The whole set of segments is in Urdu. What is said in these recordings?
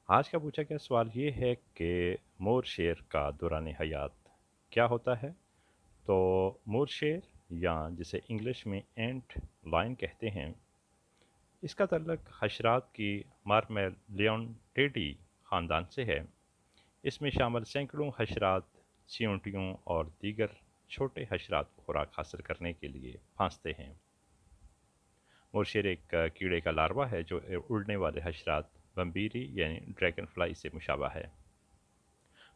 آج کا پوچھا گیا سوال یہ ہے کہ مور شیر کا دوران حیات کیا ہوتا ہے؟ تو مور شیر یا جسے انگلش میں اینٹ لائن کہتے ہیں، اس کا تعلق حشرات کی مارمیلیونٹیڈی خاندان سے ہے۔ اس میں شامل سینکڑوں حشرات چیونٹیوں اور دیگر چھوٹے حشرات کو خوراک حاصل کرنے کے لیے پھانستے ہیں۔ مور شیر ایک کیڑے کا لاروا ہے جو اڑنے والے حشرات بمبیری یعنی ڈریگن فلائی سے مشابہ ہے۔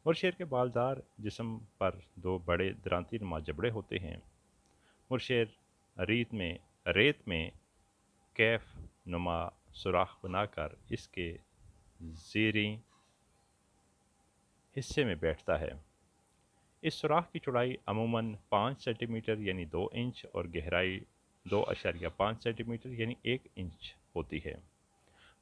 مورشیر کے بالدار جسم پر دو بڑے درانتی نما جبڑے ہوتے ہیں۔ مورشیر ریت میں کیف نما سوراخ بنا کر اس کے زیریں حصے میں بیٹھتا ہے۔ اس سوراخ کی چوڑائی عموماً 5 سینٹی میٹر یعنی 2 انچ اور گہرائی 2.5 سینٹی میٹر یعنی 1 انچ ہوتی ہے۔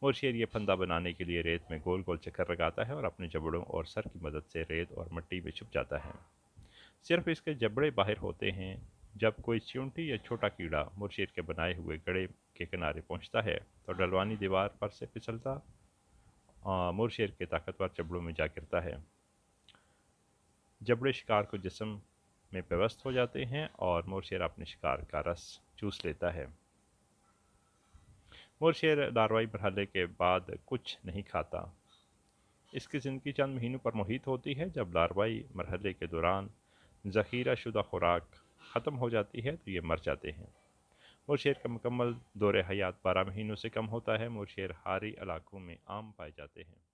مورشیر یہ پھندا بنانے کے لیے ریت میں گول گول چکر لگاتا ہے اور اپنے جبڑوں اور سر کی مدد سے ریت اور مٹی میں چھپ جاتا ہے۔ صرف اس کے جبڑے باہر ہوتے ہیں۔ جب کوئی چیونٹی یا چھوٹا کیڑا مورشیر کے بنائے ہوئے گڑھے کے کنارے پہنچتا ہے تو ڈلوانی دیوار پر سے پھسلتا مورشیر کے طاقتور جبڑوں میں جا گرتا ہے۔ جبڑے شکار کو جسم میں پیوست ہو جاتے ہیں اور مورشیر اپنے شکار کا رس چوس لیتا ہے۔ مورشیر لاروائی مرحلے کے بعد کچھ نہیں کھاتا۔ اس کی زندگی چند مہینوں پر محیط ہوتی ہے۔ جب لاروائی مرحلے کے دوران ذخیرہ شدہ خوراک ختم ہو جاتی ہے تو یہ مر جاتے ہیں۔ مورشیر کا مکمل دور حیات 12 مہینوں سے کم ہوتا ہے۔ مورشیر حاری علاقوں میں عام پائے جاتے ہیں۔